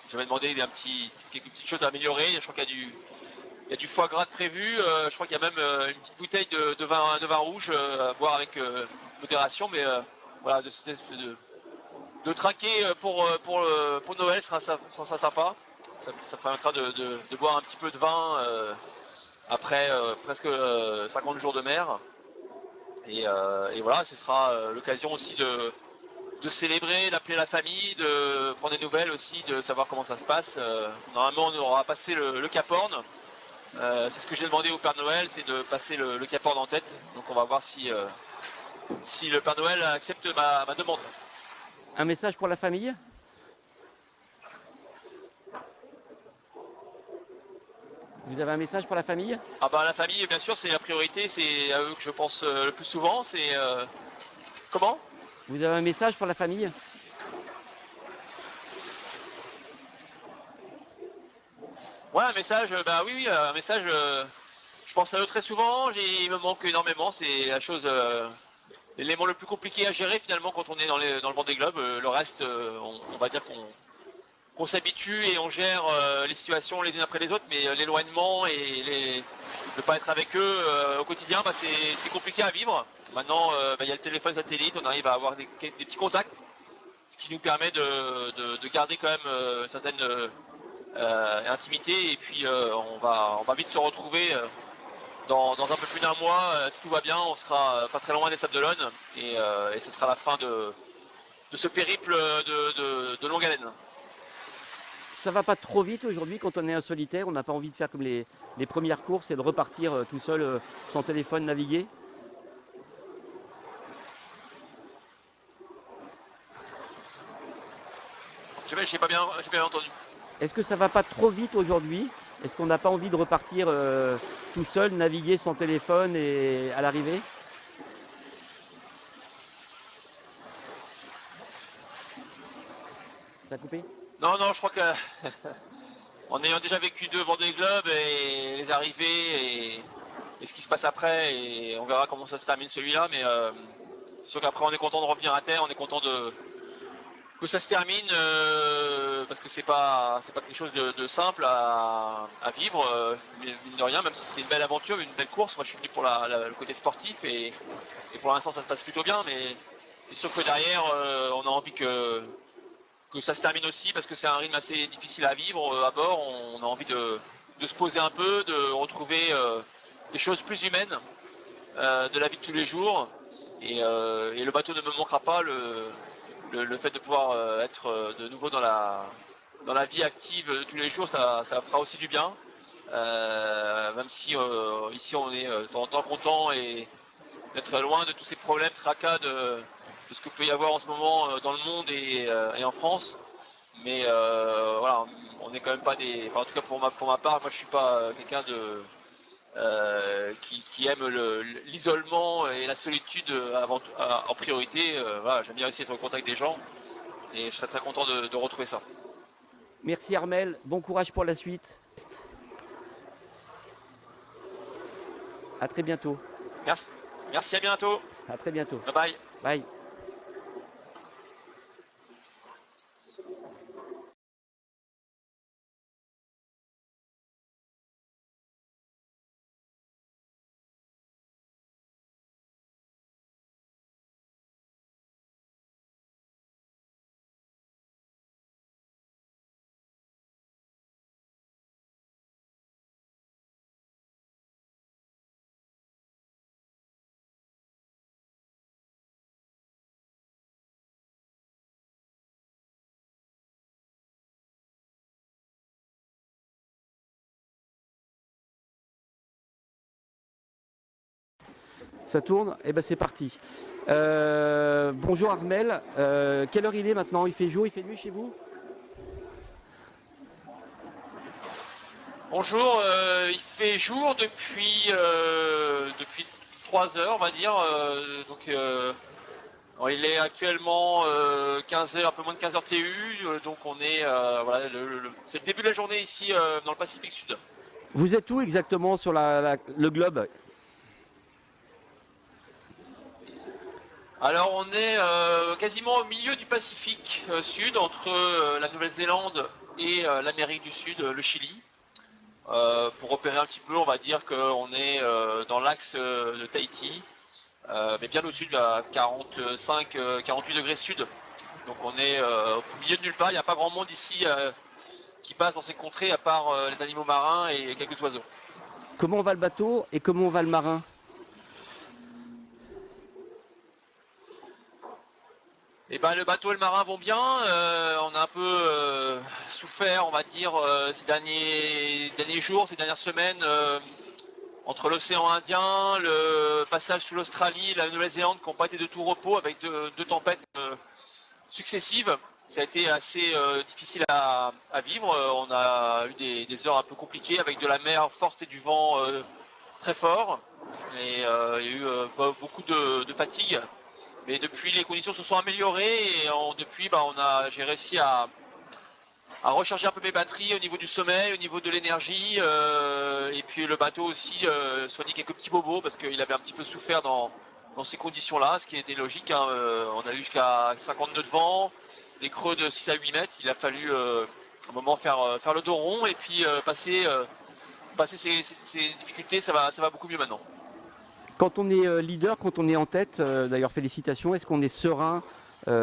J'avais demandé quelques petites choses à améliorer. Je crois qu'il y a du foie gras de prévu. Je crois qu'il y a même une petite bouteille de vin rouge à boire avec modération, mais voilà, de trinquer pour Noël sera sympa. Ça permettra de boire un petit peu de vin après presque 50 jours de mer. Et voilà, ce sera l'occasion aussi de célébrer, d'appeler la famille, de prendre des nouvelles aussi, de savoir comment ça se passe. Normalement, on aura passé le Cap Horn. C'est ce que j'ai demandé au Père Noël, c'est de passer le Cap Horn en tête. Donc on va voir si le Père Noël accepte ma demande. Un message pour la famille? Vous avez un message pour la famille? La famille, bien sûr, c'est la priorité, c'est à eux que je pense le plus souvent. C'est comment? Vous avez un message pour la famille? Ouais, un message, oui, un message. Je pense à eux très souvent. Il me manque énormément. C'est l'élément le plus compliqué à gérer finalement quand on est dans le Vendée Globe. Le reste, on va dire qu'on s'habitue et on gère les situations les unes après les autres, mais l'éloignement et ne pas être avec eux au quotidien, c'est compliqué à vivre. Maintenant, il y a le téléphone satellite, on arrive à avoir des petits contacts, ce qui nous permet de garder quand même une certaine intimité. Et puis on va vite se retrouver dans un peu plus d'un mois. Si tout va bien, on sera pas très loin des Sables d'Olonne et ce sera la fin de ce périple de longue haleine. Ça va pas trop vite aujourd'hui quand on est un solitaire? On n'a pas envie de faire comme les premières courses et de repartir tout seul sans téléphone naviguer? J'ai pas bien entendu. Est-ce que ça va pas trop vite aujourd'hui? Est-ce qu'on n'a pas envie de repartir tout seul, naviguer sans téléphone et à l'arrivée? Ça a coupé? Non, je crois que en ayant déjà vécu 2 Vendée Globe et les arrivées et ce qui se passe après, et on verra comment ça se termine celui-là, mais c'est sûr qu'après on est content de revenir à terre, on est content que ça se termine parce que c'est pas quelque chose de simple à vivre, mine de rien, même si c'est une belle aventure, une belle course. Moi je suis venu pour le côté sportif et pour l'instant ça se passe plutôt bien, mais c'est sûr que derrière on a envie que ça se termine aussi parce que c'est un rythme assez difficile à vivre à bord. On a envie de se poser un peu, de retrouver des choses plus humaines de la vie de tous les jours. Et le bateau ne me manquera pas. Le fait de pouvoir être de nouveau dans la vie active de tous les jours, ça fera aussi du bien. même si ici on est de temps en temps content et d'être loin de tous ces problèmes tracas de ce que peut y avoir en ce moment dans le monde et en France. Mais voilà, on n'est quand même pas des. Enfin, en tout cas pour ma part, moi je suis pas quelqu'un qui aime l'isolement et la solitude en priorité. Voilà, j'aime bien aussi être au contact des gens et je serais très content de retrouver ça. Merci Armel, bon courage pour la suite. À très bientôt. Merci, à bientôt. À très bientôt. Bye bye. Bye. Ça tourne? Eh ben c'est parti. Bonjour Armel. Quelle heure il est maintenant? Il fait jour, il fait nuit chez vous? Bonjour, il fait jour depuis 3 heures, on va dire. Il est actuellement 15h, un peu moins de 15h TU, donc on est voilà, c'est le début de la journée ici dans le Pacifique Sud. Vous êtes où exactement sur le globe? Alors on est quasiment au milieu du Pacifique Sud, entre la Nouvelle-Zélande et l'Amérique du Sud, le Chili. Pour repérer un petit peu, on va dire qu'on est dans l'axe de Tahiti, mais bien au sud, à 45-48 degrés sud. Donc on est au milieu de nulle part, il n'y a pas grand monde ici qui passe dans ces contrées à part les animaux marins et quelques oiseaux. Comment va le bateau et comment va le marin? Eh ben, le bateau et le marin vont bien. On a un peu souffert, on va dire, ces derniers jours, ces dernières semaines, entre l'océan Indien, le passage sous l'Australie, la Nouvelle-Zélande, qui n'ont pas été de tout repos, avec deux tempêtes successives. Ça a été assez difficile à vivre. On a eu des heures un peu compliquées, avec de la mer forte et du vent très fort. Et il y a eu beaucoup de fatigue. Mais depuis, les conditions se sont améliorées et depuis, j'ai réussi à recharger un peu mes batteries au niveau du sommeil, au niveau de l'énergie. Et puis le bateau aussi soigner quelques petits bobos parce qu'il avait un petit peu souffert dans ces conditions-là, ce qui était logique. Hein. On a eu jusqu'à 50 nœuds de vent, des creux de 6 à 8 mètres. Il a fallu un moment faire le dos rond et puis passer ces difficultés, ça va beaucoup mieux maintenant. Quand on est leader, quand on est en tête, d'ailleurs félicitations, est-ce qu'on est serein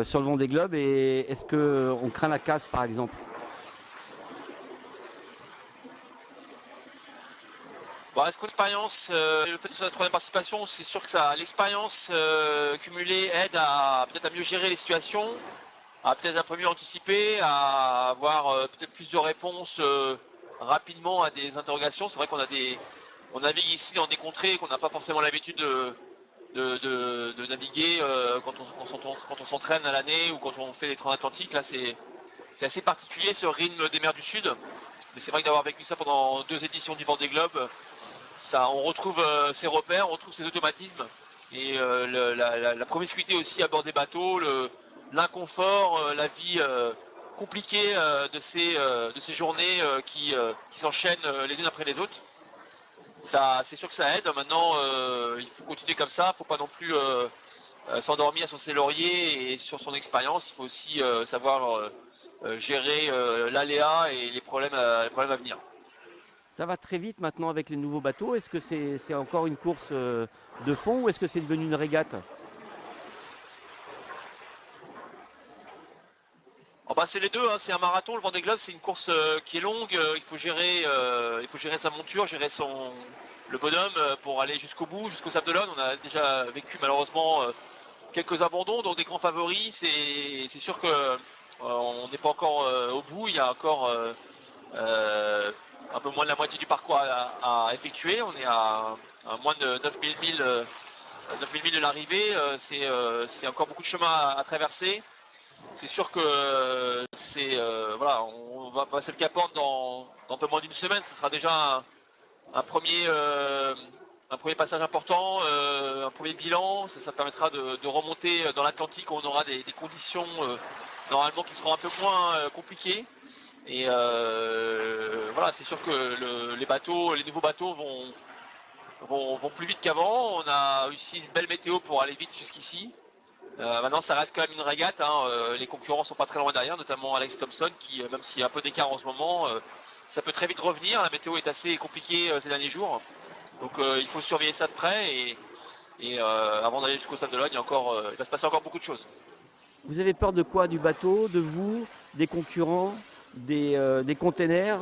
sur le Vendée Globe et est-ce qu'on craint la casse par exemple? Est-ce que l'expérience, le fait de faire la troisième participation, c'est sûr que l'expérience cumulée aide à peut-être à mieux gérer les situations, à peut-être un peu mieux anticiper, à avoir peut-être plus de réponses rapidement à des interrogations. C'est vrai on navigue ici dans des contrées qu'on n'a pas forcément l'habitude de naviguer quand on s'entraîne à l'année ou quand on fait les transatlantiques. Là, c'est assez particulier ce rythme des mers du Sud. Mais c'est vrai que d'avoir vécu ça pendant 2 éditions du Vendée Globe, on retrouve ses repères, on retrouve ses automatismes. Et la promiscuité aussi à bord des bateaux, l'inconfort, la vie compliquée de ces journées qui s'enchaînent les unes après les autres. C'est sûr que ça aide. Maintenant, il faut continuer comme ça. Il ne faut pas non plus s'endormir sur ses lauriers et sur son expérience. Il faut aussi savoir gérer l'aléa et les problèmes à venir. Ça va très vite maintenant avec les nouveaux bateaux. Est-ce que c'est encore une course de fond ou est-ce que c'est devenu une régate? C'est les deux, hein. C'est un marathon. Le Vendée Globe, c'est une course qui est longue. Il faut gérer sa monture, gérer le bonhomme pour aller jusqu'au bout, jusqu'au Sable d'Olonne. On a déjà vécu malheureusement quelques abandons, donc des grands favoris. C'est sûr que on n'est pas encore au bout. Il y a encore un peu moins de la moitié du parcours à effectuer. On est à moins de 9000 milles de l'arrivée. C'est encore beaucoup de chemin à traverser. C'est sûr que voilà, on va passer le Cap Horn dans un peu moins d'une semaine. Ce sera déjà un premier passage important, un premier bilan. Ça permettra de remonter dans l'Atlantique où on aura des conditions normalement qui seront un peu moins compliquées. Et voilà, c'est sûr que les nouveaux bateaux vont plus vite qu'avant. On a aussi une belle météo pour aller vite jusqu'ici. Maintenant, ça reste quand même une régate. Les concurrents sont pas très loin derrière, notamment Alex Thompson, qui, même s'il y a un peu d'écart en ce moment, ça peut très vite revenir. La météo est assez compliquée ces derniers jours. Donc il faut surveiller ça de près. Et avant d'aller jusqu'au Sable d'Olonne, il va se passer encore beaucoup de choses. Vous avez peur de quoi? Du bateau, de vous, des concurrents, des containers,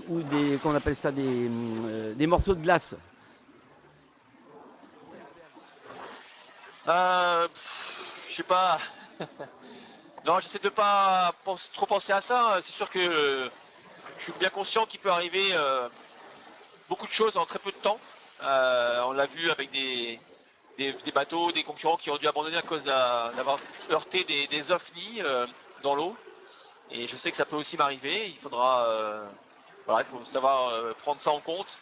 ou qu'on appelle ça des morceaux de glace? Je sais pas. Non, j'essaie de pas trop penser à ça. C'est sûr que je suis bien conscient qu'il peut arriver beaucoup de choses en très peu de temps. On l'a vu avec des bateaux, des concurrents qui ont dû abandonner à cause d'avoir heurté des ovnis dans l'eau. Et je sais que ça peut aussi m'arriver. Il faudra, voilà, il faut savoir prendre ça en compte.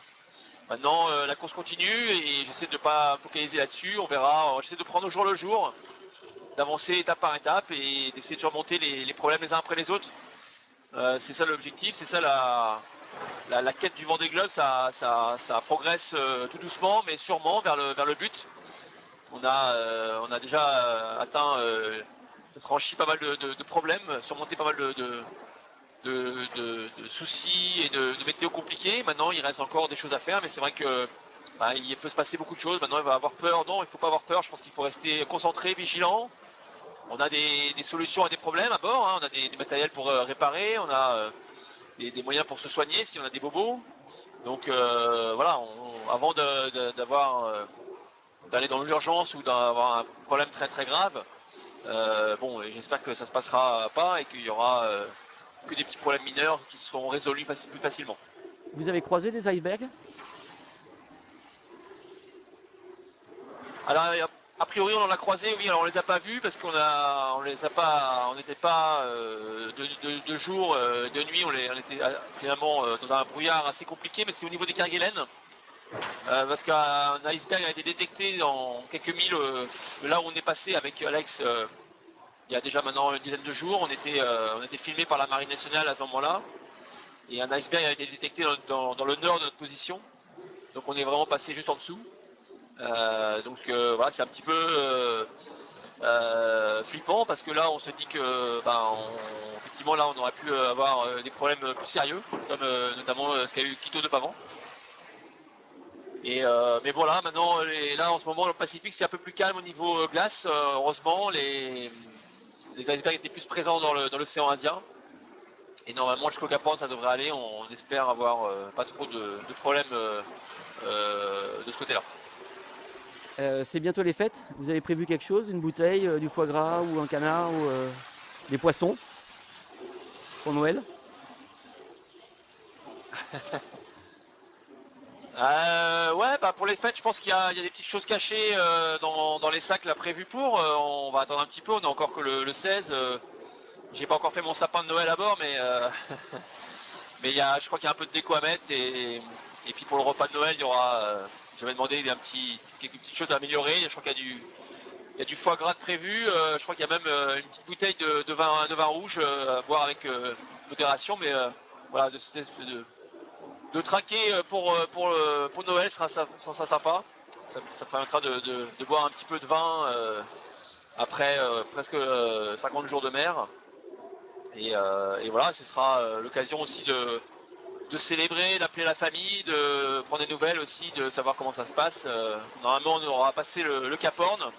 Maintenant, la course continue et j'essaie de ne pas focaliser là-dessus. On verra. J'essaie de prendre au jour le jour, d'avancer étape par étape et d'essayer de surmonter les problèmes les uns après les autres. C'est ça l'objectif, c'est ça la quête du Vendée Globe. Ça progresse tout doucement, mais sûrement vers le but. On a déjà atteint, franchi pas mal de problèmes, surmonté pas mal de soucis et de météo compliquées. Maintenant, il reste encore des choses à faire, mais c'est vrai que il peut se passer beaucoup de choses. Maintenant, il va avoir peur. Non, il ne faut pas avoir peur. Je pense qu'il faut rester concentré, vigilant. On a des solutions à des problèmes à bord. On a des matériels pour réparer. On a des moyens pour se soigner si on a des bobos. Donc voilà, avant d'aller dans l'urgence ou d'avoir un problème très très grave, bon, j'espère que ça se passera pas et qu'il y aura que des petits problèmes mineurs qui seront résolus plus facilement. Vous avez croisé des icebergs? Alors, a priori, on en a croisé, oui. Alors, on les a pas vus parce qu'on n'était pas de jour, de nuit. On était finalement dans un brouillard assez compliqué, mais c'est au niveau des Kerguelen. Parce qu'un iceberg a été détecté dans quelques milles là où on est passé avec Alex il y a déjà maintenant une dizaine de jours. On était filmé par la Marine nationale à ce moment-là. Et un iceberg a été détecté dans le nord de notre position. Donc on est vraiment passé juste en dessous. Donc voilà, c'est un petit peu flippant parce que là on se dit que effectivement là on aurait pu avoir des problèmes plus sérieux, comme notamment ce qu'a eu Quito de Pavant. Mais voilà, maintenant là en ce moment le Pacifique c'est un peu plus calme au niveau glace. Heureusement les icebergs étaient plus présents dans l'océan Indien. Et normalement jusqu'au Cap Horn ça devrait aller. On espère avoir pas trop de problèmes de ce côté-là. C'est bientôt les fêtes. Vous avez prévu quelque chose? Une bouteille, du foie gras ou un canard ou des poissons pour Noël? Ouais, pour les fêtes, je pense qu'il y a des petites choses cachées dans les sacs là prévues pour. On va attendre un petit peu. On est encore que le 16. J'ai pas encore fait mon sapin de Noël à bord, mais mais je crois qu'il y a un peu de déco à mettre et puis pour le repas de Noël, il y aura. J'avais demandé quelques petites choses à améliorer. Je crois qu'il y a du foie gras de prévu. Je crois qu'il y a même une petite bouteille de vin rouge à boire avec modération. Mais voilà, de traquer pour Noël sera sympa. Ça permettra de boire un petit peu de vin après presque 50 jours de mer. Et voilà, ce sera l'occasion aussi de célébrer, d'appeler la famille, de prendre des nouvelles aussi, de savoir comment ça se passe. Normalement, on aura passé le Cap Horn.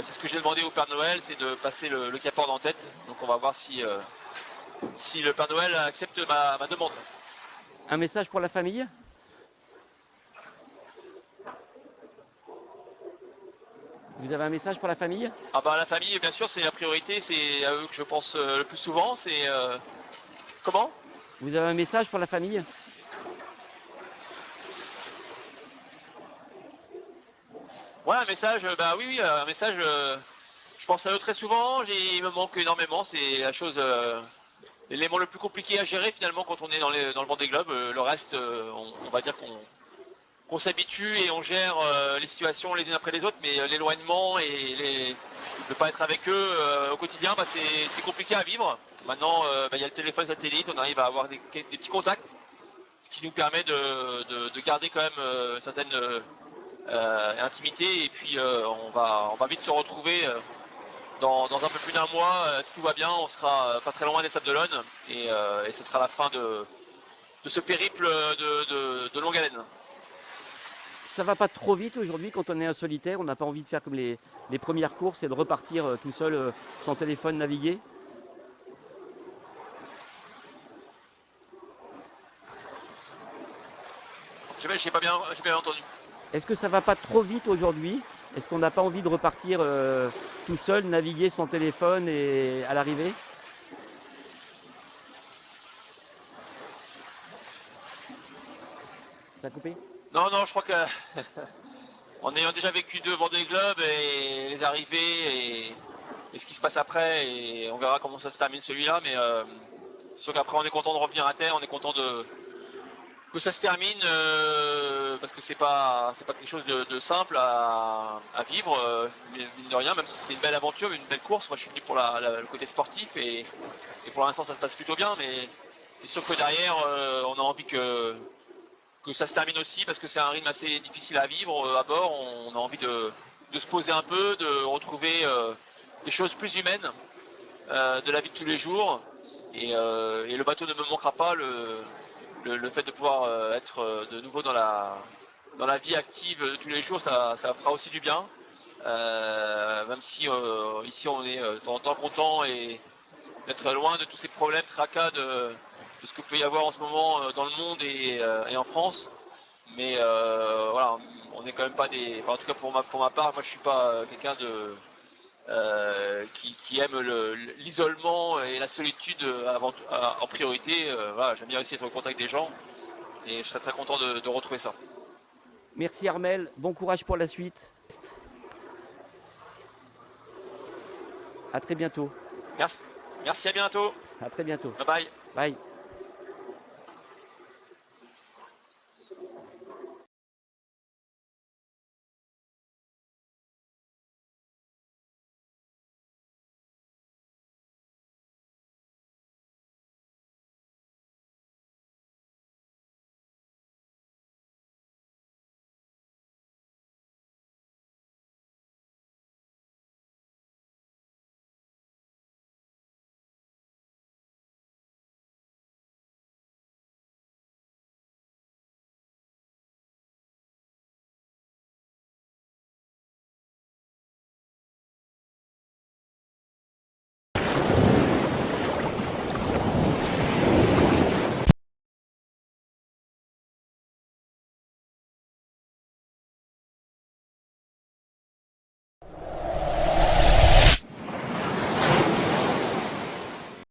C'est ce que j'ai demandé au Père Noël, c'est de passer le Cap Horn en tête. Donc on va voir si le Père Noël accepte ma demande. Un message pour la famille? Vous avez un message pour la famille? La famille, bien sûr, c'est la priorité. C'est à eux que je pense le plus souvent. C'est comment? Vous avez un message pour la famille? Ouais, un message, bah oui, un message. Je pense à eux très souvent. Il me manque énormément. C'est la chose, l'élément le plus compliqué à gérer finalement quand on est dans le Vendée Globe. Le reste, on va dire qu'on s'habitue et on gère les situations les unes après les autres. Mais l'éloignement et ne pas être avec eux au quotidien, bah, c'est compliqué à vivre. Maintenant, bah, il y a le téléphone satellite. On arrive à avoir des petits contacts, ce qui nous permet de garder quand même certaines intimité, et puis on va vite se retrouver dans un peu plus d'un mois. Si tout va bien, on sera pas très loin des Sables d'Olonne, et ce sera la fin de ce périple de longue haleine. Ça va pas trop vite aujourd'hui quand on est un solitaire? On n'a pas envie de faire comme les premières courses et de repartir tout seul sans téléphone naviguer? J'ai pas bien entendu. Est-ce que ça va pas trop vite aujourd'hui? Est-ce qu'on n'a pas envie de repartir tout seul, naviguer sans téléphone et à l'arrivée? Ça a coupé? Non, je crois que en ayant déjà vécu 2 Vendée Globe et les arrivées et ce qui se passe après, et on verra comment ça se termine celui-là, mais c'est sûr qu'après on est content de revenir à terre, on est content que ça se termine, parce que c'est pas quelque chose de simple à vivre, mine de rien, même si c'est une belle aventure, une belle course. Moi je suis venu pour le côté sportif, et pour l'instant ça se passe plutôt bien, mais c'est sûr que derrière on a envie que ça se termine aussi, parce que c'est un rythme assez difficile à vivre à bord. On a envie de se poser un peu, de retrouver des choses plus humaines de la vie de tous les jours, et le bateau ne me manquera pas. Le fait de pouvoir être de nouveau dans la vie active de tous les jours, ça fera aussi du bien. Même si ici on est de temps en temps content et d'être loin de tous ces problèmes, tracas de ce que peut y avoir en ce moment dans le monde et en France. Mais voilà, on n'est quand même pas des. Enfin, en tout cas pour ma part, moi je suis pas quelqu'un qui aime l'isolement et la solitude en priorité. Voilà, j'aime bien aussi être au contact des gens, et je serais très content de retrouver ça. Merci Armel, bon courage pour la suite. À très bientôt. Merci, à bientôt. À très bientôt. Bye bye. Bye.